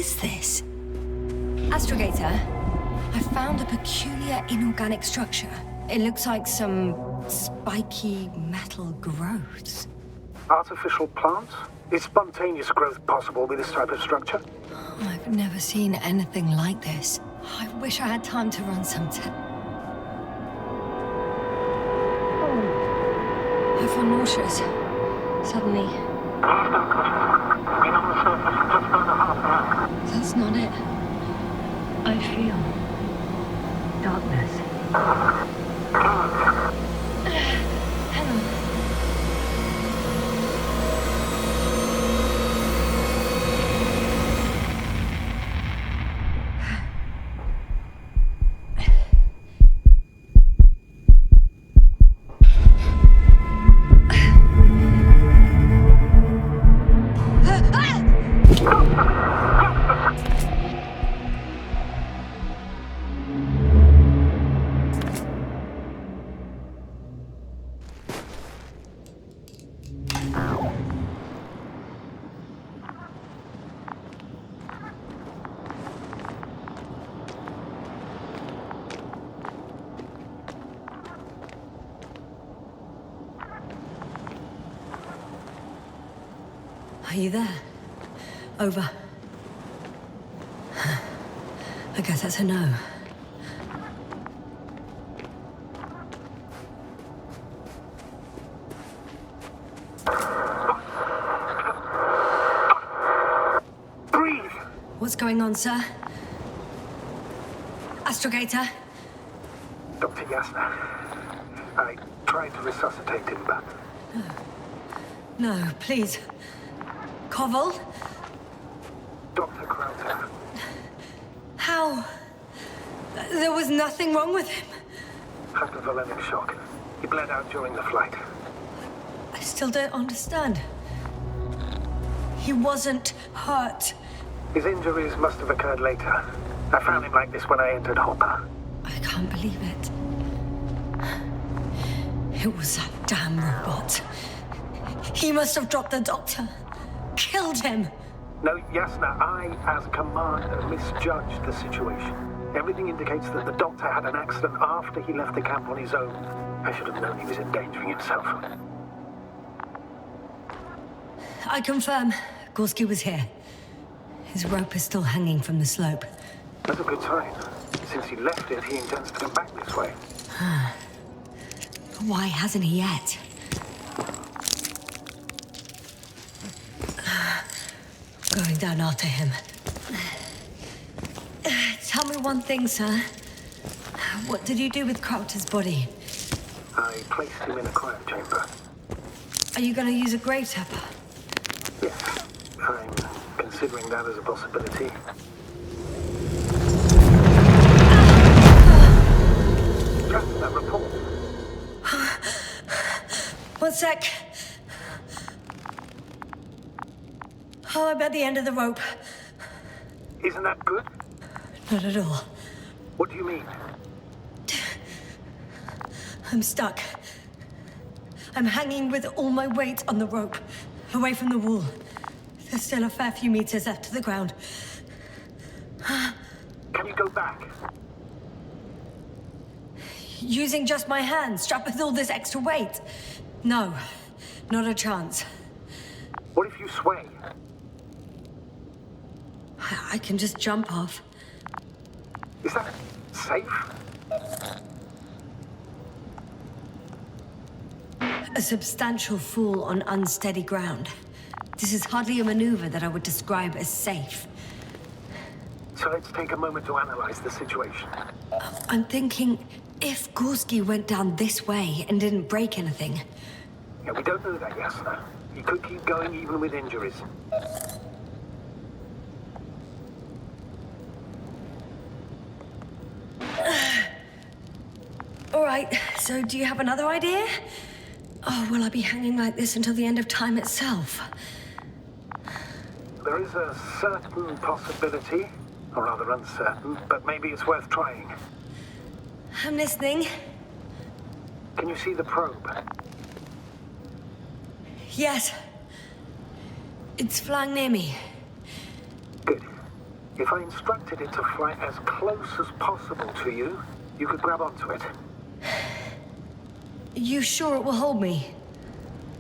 is this? Astrogator, I found a peculiar inorganic structure. It looks like some spiky metal growths. Artificial plants? Is spontaneous growth possible with this type of structure? I've never seen anything like this. I wish I had time to run some I feel nauseous. Suddenly. That's not it. I feel darkness. Hang on. Are you there? Over. I guess that's a no. Breathe! What's going on, sir? Astrogator? Dr. Yasna. I tried to resuscitate him, but... No, please. Koval? Dr. Krauter. How? There was nothing wrong with him. Hypovolemic shock. He bled out during the flight. I still don't understand. He wasn't hurt. His injuries must have occurred later. I found him like this when I entered Hopper. I can't believe it. It was that damn robot. He must have dropped the doctor. Killed him. No, Yasna, I, as commander, misjudged the situation. Everything indicates that the doctor had an accident after he left the camp on his own. I should have known he was endangering himself. I confirm, Gorski was here. His rope is still hanging from the slope. That's a good sign. Since he left it, he intends to come back this way. But why hasn't he yet? Going down after him. Tell me one thing, sir. What did you do with Crowter's body? I placed him in a quiet chamber. Are you going to use a grave tapper? Yes, I'm considering that as a possibility. Just that report. One sec. Oh, I'm at the end of the rope. Isn't that good? Not at all. What do you mean? I'm stuck. I'm hanging with all my weight on the rope, away from the wall. There's still a fair few meters left to the ground. Can you go back? Using just my hands, strapped with all this extra weight? No, not a chance. What if you sway? I can just jump off. Is that safe? A substantial fall on unsteady ground. This is hardly a maneuver that I would describe as safe. So let's take a moment to analyze the situation. I'm thinking, if Gorski went down this way and didn't break anything... Yeah, we don't know that, Yasna. He could keep going even with injuries. All right, so do you have another idea? Oh, will I be hanging like this until the end of time itself? There is a certain possibility, or rather uncertain, but maybe it's worth trying. I'm listening. Can you see the probe? Yes. It's flying near me. Good. If I instructed it to fly as close as possible to you, you could grab onto it. You sure it will hold me?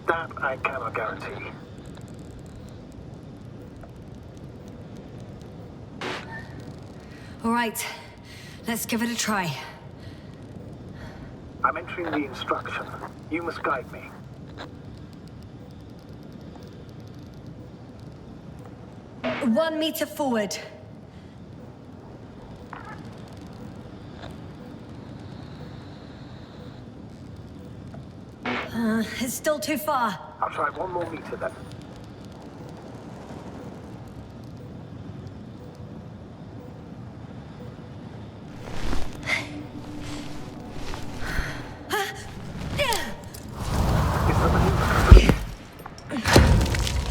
That I cannot guarantee. All right, let's give it a try. I'm entering the instruction. You must guide me. One meter forward. It's still too far. I'll try 1 more meter then.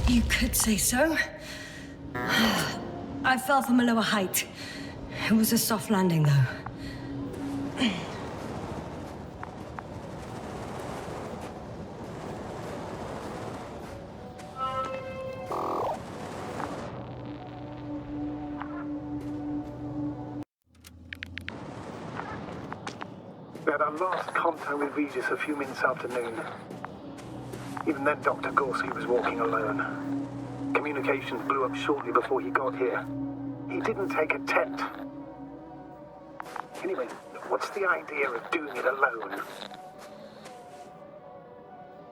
You could say so. I fell from a lower height. It was a soft landing, though. We had our last contact with Regis a few minutes after noon. Even then, Dr. Gorski was walking alone. Communications blew up shortly before he got here. He didn't take a tent. Anyway, what's the idea of doing it alone?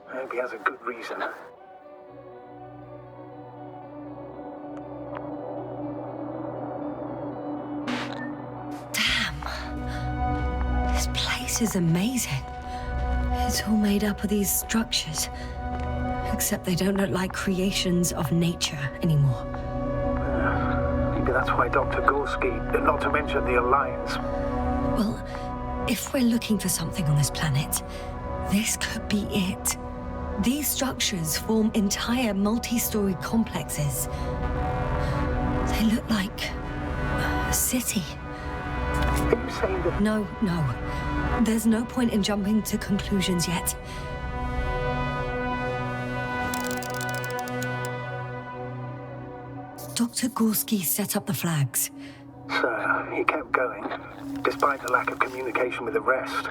I hope he has a good reason. Damn. This place is amazing. It's all made up of these structures. Except they don't look like creations of nature anymore. Maybe that's why Dr. Gorski, not to mention the Alliance. Well, if we're looking for something on this planet, this could be it. These structures form entire multi-story complexes. They look like a city. Are you saying that... No. There's no point in jumping to conclusions yet. Dr. Gorski set up the flags. So, he kept going, despite the lack of communication with the rest.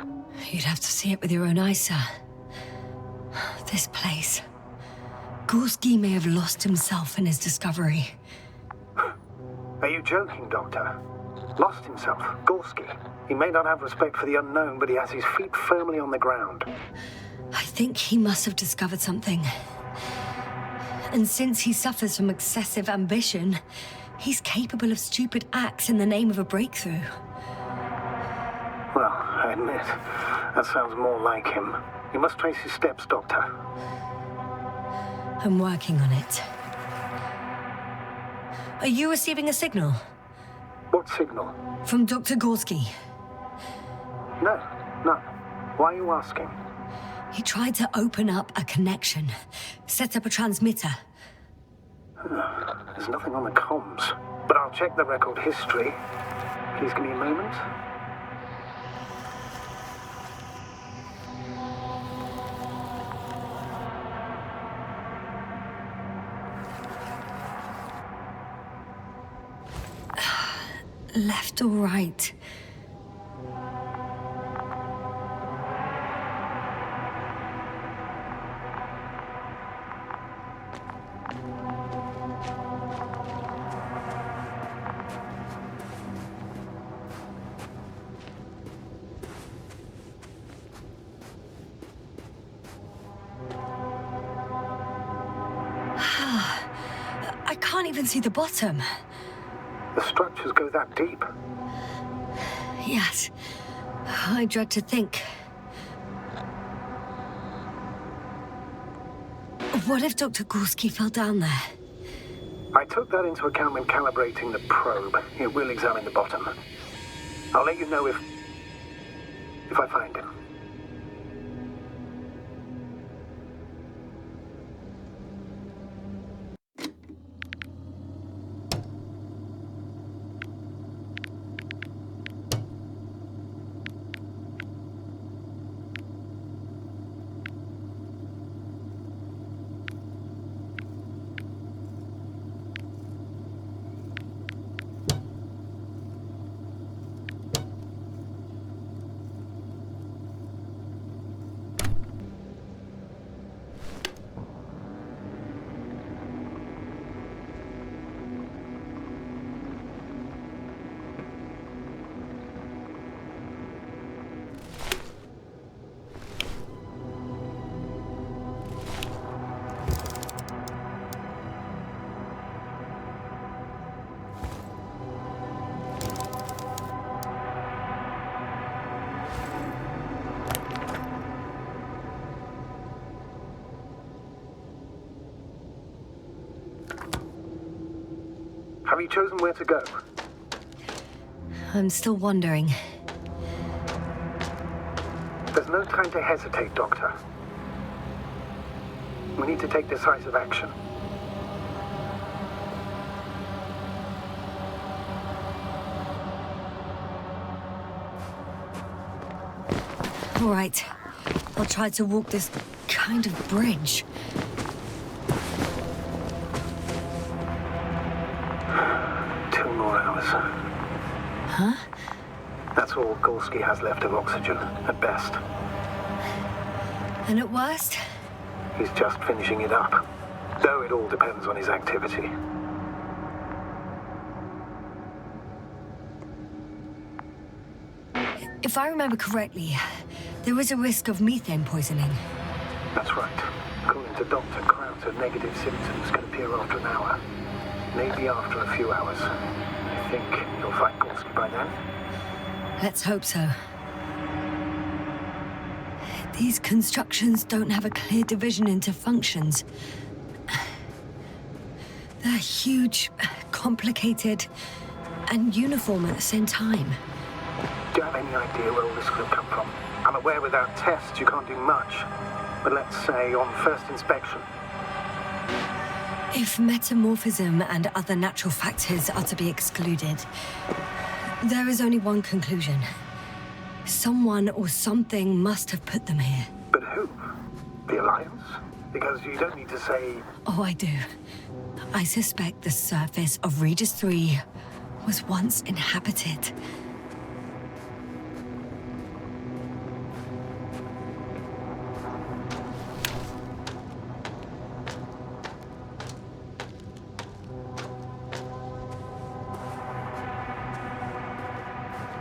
You'd have to see it with your own eyes, sir. This place. Gorski may have lost himself in his discovery. Are you joking, Doctor? Lost himself, Gorski. He may not have respect for the unknown, but he has his feet firmly on the ground. I think he must have discovered something. And since he suffers from excessive ambition, he's capable of stupid acts in the name of a breakthrough. Well, I admit, that sounds more like him. You must trace his steps, Doctor. I'm working on it. Are you receiving a signal? What signal? From Dr. Gorski. No, none. Why are you asking? He tried to open up a connection, set up a transmitter. There's nothing on the comms, but I'll check the record history. Please give me a moment. Left or right? I can't even see the bottom. The structures go that deep. Yes. I dread to think. What if Dr. Gorski fell down there? I took that into account when calibrating the probe. It will examine the bottom. I'll let you know if I find him. Have you chosen where to go? I'm still wondering. There's no time to hesitate, Doctor. We need to take decisive action. All right. I'll try to walk this kind of bridge. Huh? That's all Gorski has left of oxygen, at best. And at worst? He's just finishing it up. Though it all depends on his activity. If I remember correctly, there is a risk of methane poisoning. That's right. According to Dr. Krauter, negative symptoms can appear after an hour. Maybe after a few hours. I think you'll find Gorski by then. Let's hope so. These constructions don't have a clear division into functions. They're huge, complicated, and uniform at the same time. Do you have any idea where all this could have come from? I'm aware without tests you can't do much. But let's say on first inspection. If metamorphism and other natural factors are to be excluded, there is only one conclusion. Someone or something must have put them here. But who? The Alliance? Because you don't need to say... Oh, I do. I suspect the surface of Regis III was once inhabited.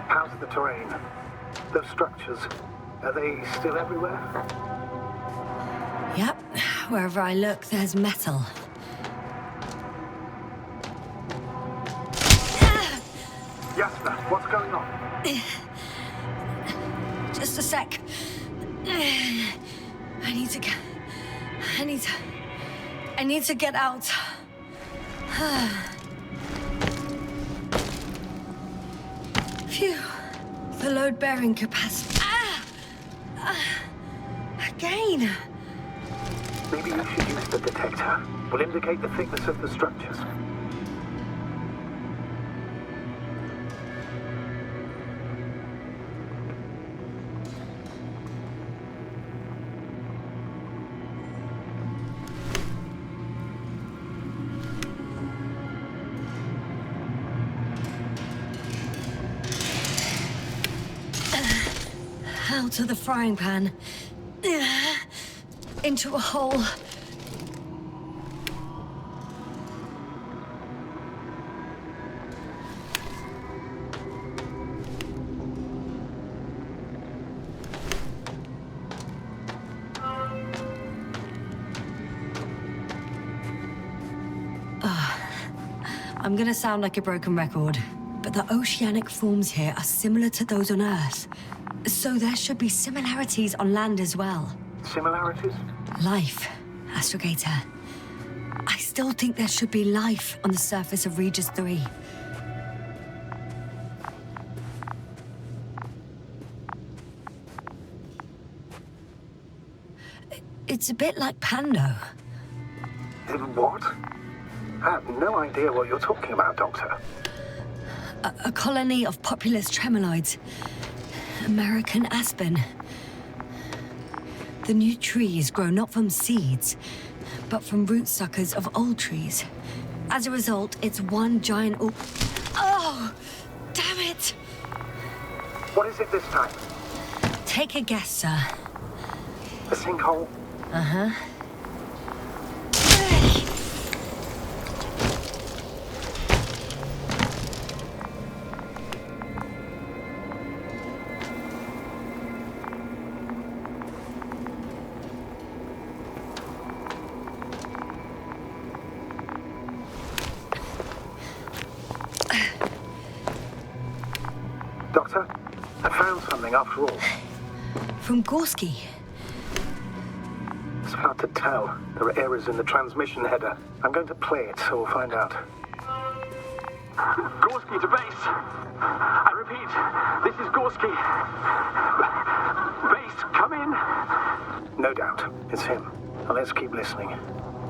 How's the terrain? Those structures, are they still everywhere? Yep. Wherever I look, there's metal. Yasna, what's going on? Just a sec. I need to get out. Phew. The load-bearing capacity. Again. Maybe you should use the detector. Will indicate the thickness of the structures. Out of the frying pan. Into a hole. I'm gonna sound like a broken record, but the oceanic forms here are similar to those on Earth. So there should be similarities on land as well. Similarities? Life, Astrogator. I still think there should be life on the surface of Regis III. It's a bit like Pando. What? I have no idea what you're talking about, Doctor. A colony of populous tremoloids. American aspen. The new trees grow not from seeds, but from root suckers of old trees. As a result, it's one giant Oh! Damn it! What is it this time? Take a guess, sir. A sinkhole? Uh-huh. Doctor, I found something after all. From Gorski. It's hard to tell. There are errors in the transmission header. I'm going to play it, so we'll find out. Gorski to base. I repeat, this is Gorski. Base, come in. No doubt. It's him. Now let's keep listening.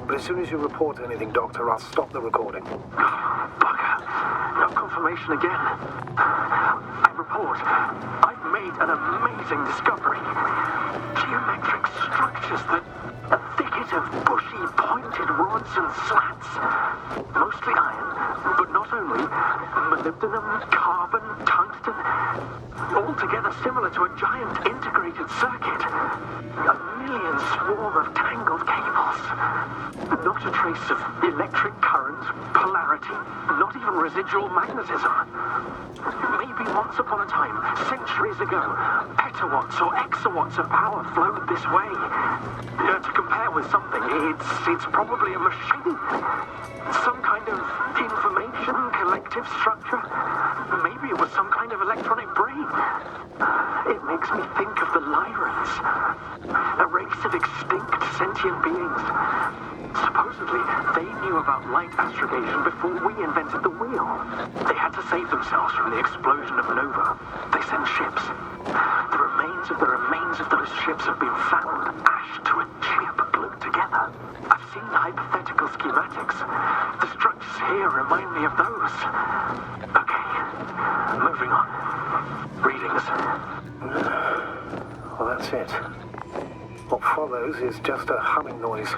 But as soon as you report anything, Doctor, I'll stop the recording. Bugger. No confirmation again. I report. I've made an amazing discovery. Geometric structures that... a thicket of bushy, pointed rods and slats. Mostly iron, but not only. Molybdenum, carbon, tungsten. All together similar to a giant integrated circuit. A million swarm of tangled cables. Not a trace of electric current, polarity, not even residual magnetism. Maybe once upon a time, centuries ago, petawatts or exawatts of power flowed this way. To compare with something, it's probably a machine. Some kind of information collective structure. Maybe it was some kind of electronic brain. It makes me think of the Lyrans. A race of extinct sentient beings. Supposedly, they knew about light astrogation before we invented the wheel. They had to save themselves from the explosion of Nova. They sent ships. The remains of those ships have been found, ashed to a chip glued together. I've seen the hypothetical schematics. The structures here remind me of those. Okay, moving on. Readings. Well, that's it. What follows is just a humming noise.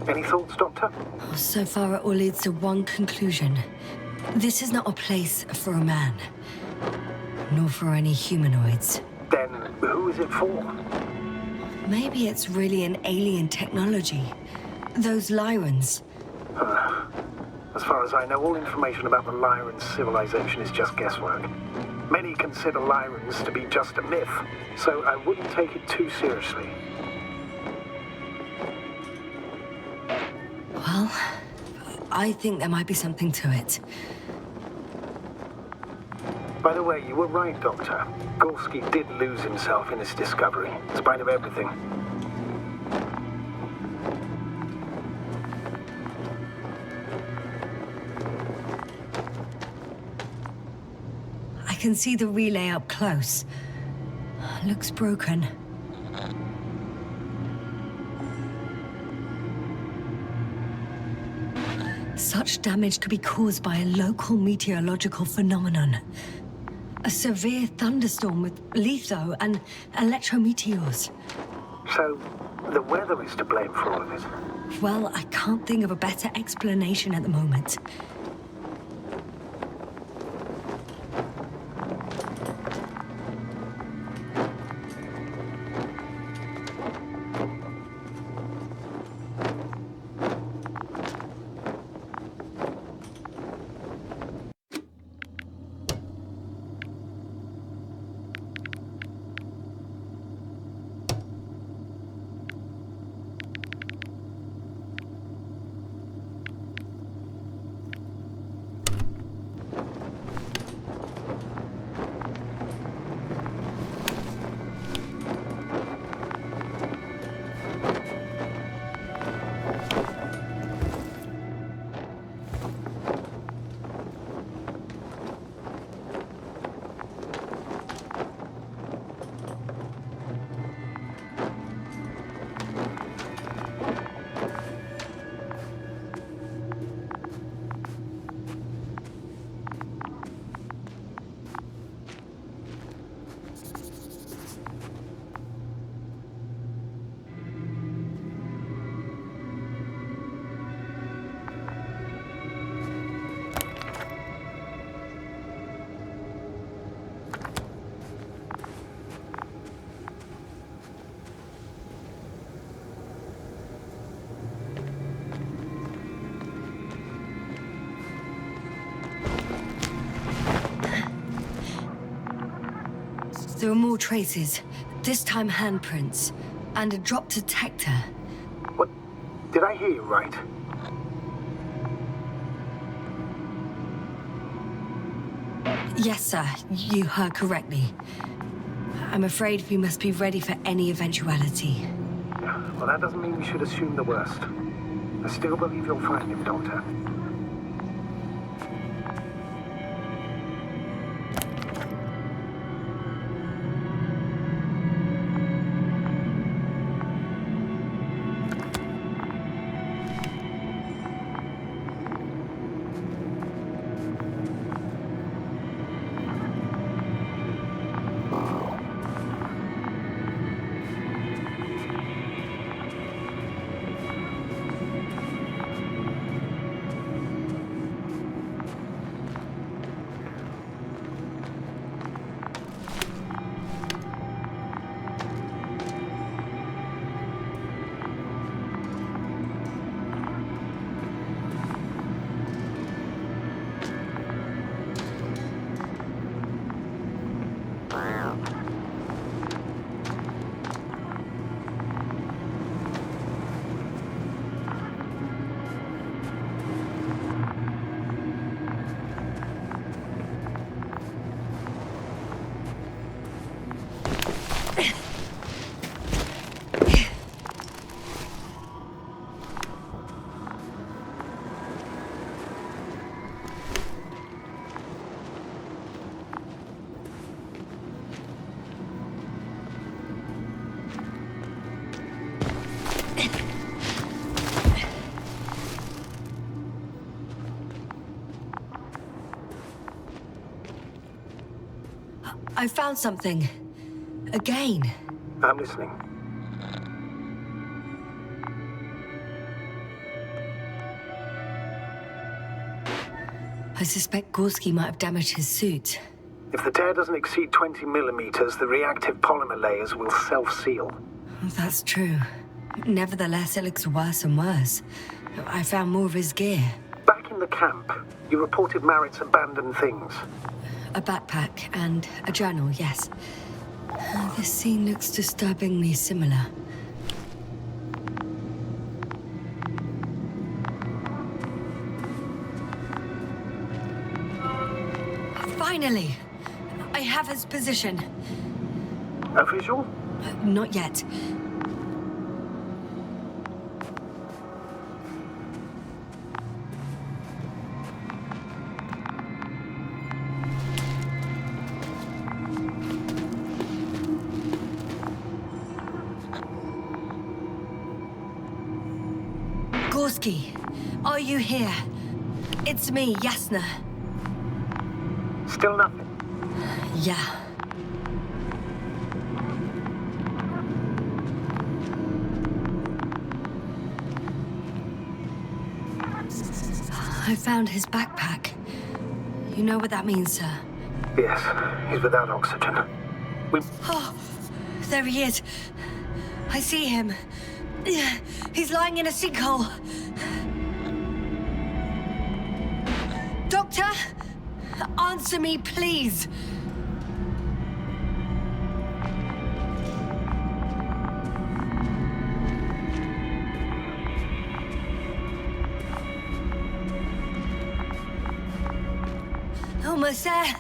Any thoughts, Doctor? So far, it all leads to one conclusion. This is not a place for a man. Nor for any humanoids. Then who is it for? Maybe it's really an alien technology. Those Lyrans. As far as I know, all information about the Lyran civilization is just guesswork. Many consider Lyrans to be just a myth, so I wouldn't take it too seriously. Well, I think there might be something to it. By the way, you were right, Doctor. Gorski did lose himself in his discovery, in spite of everything. I can see the relay up close. Looks broken. Such damage could be caused by a local meteorological phenomenon. A severe thunderstorm with litho and electrometeors. So, the weather is to blame for all of it? Well, I can't think of a better explanation at the moment. There are more traces, this time handprints, and a drop detector. What? Did I hear you right? Yes, sir, you heard correctly. I'm afraid we must be ready for any eventuality. Well, that doesn't mean we should assume the worst. I still believe you'll find him, Doctor. I found something. Again. I'm listening. I suspect Gorski might have damaged his suit. If the tear doesn't exceed 20 millimeters, the reactive polymer layers will self-seal. That's true. Nevertheless, it looks worse and worse. I found more of his gear. Back in the camp, you reported Marrett's abandoned things. A backpack and a journal, yes. This scene looks disturbingly similar. Finally! I have his position. A visual? Not yet. Gorski, are you here? It's me, Yasna. Still nothing. Yeah. I found his backpack. You know what that means, sir? Yes, he's without oxygen. Oh, there he is. I see him. He's lying in a sinkhole. Doctor, answer me, please. Almost there.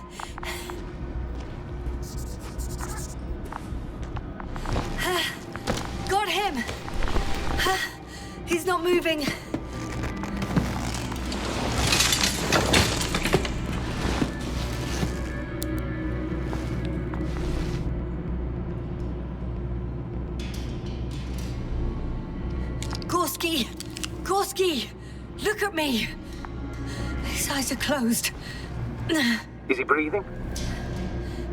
Got him. He's not moving. Gorski! Gorski! Look at me! His eyes are closed. Is he breathing?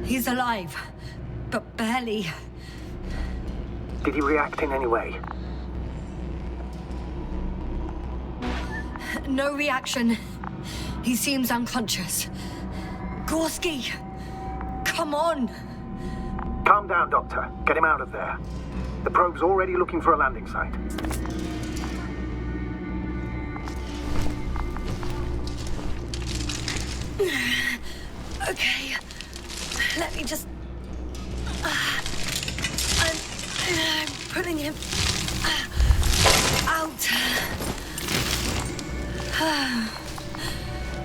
He's alive, but barely. Did he react in any way? No reaction. He seems unconscious. Gorski! Come on! Calm down, Doctor. Get him out of there. The probe's already looking for a landing site. Okay. Let me just... I'm putting him... out.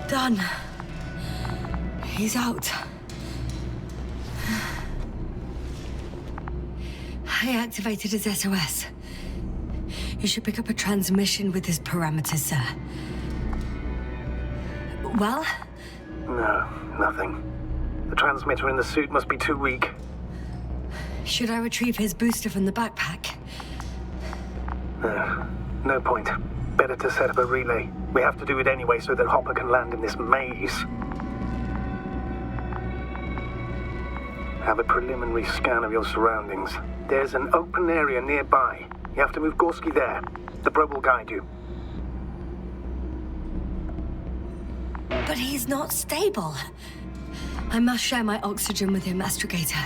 Done. He's out. I activated his SOS. You should pick up a transmission with his parameters, sir. Well? No, nothing. The transmitter in the suit must be too weak. Should I retrieve his booster from the backpack? No point. Better to set up a relay. We have to do it anyway so that Hopper can land in this maze. Have a preliminary scan of your surroundings. There's an open area nearby. You have to move Gorski there. The probe will guide you. But he's not stable. I must share my oxygen with him, Astrogator.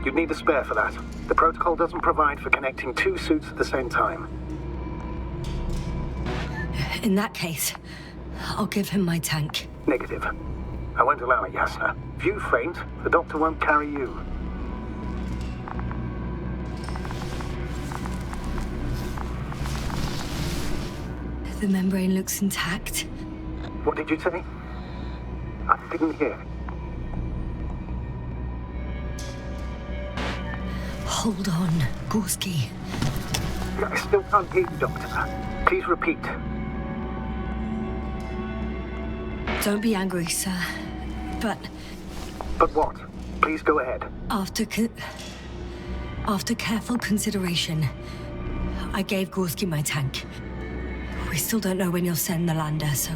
You'd need a spare for that. The protocol doesn't provide for connecting two suits at the same time. In that case, I'll give him my tank. Negative. I won't allow it, Yasna. If you faint, the doctor won't carry you. The membrane looks intact. What did you say? I didn't hear. Hold on, Gorski. I still can't hear you, Doctor. Please repeat. Don't be angry, sir. But But what? Please go ahead. after careful consideration, I gave Gorski my tank. We still don't know when you'll send the lander, so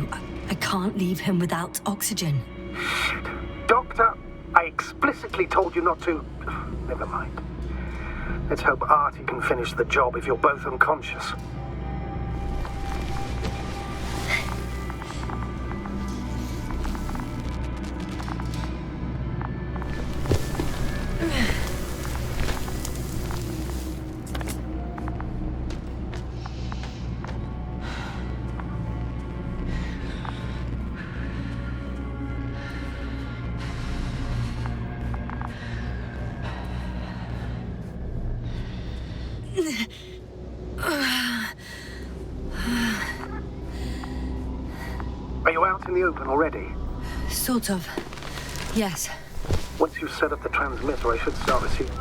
I can't leave him without oxygen. Shit. Doctor, I explicitly told you not to... Never mind. Let's hope Artie can finish the job if you're both unconscious. Are you out in the open already? Sort of. Yes. Once you set up the transmitter, I should start receiving...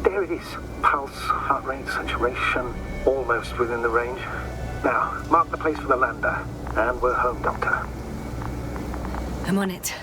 There it is. Pulse, heart rate, saturation, almost within the range. Now, mark the place for the lander. And we're home, Doctor. I'm on it.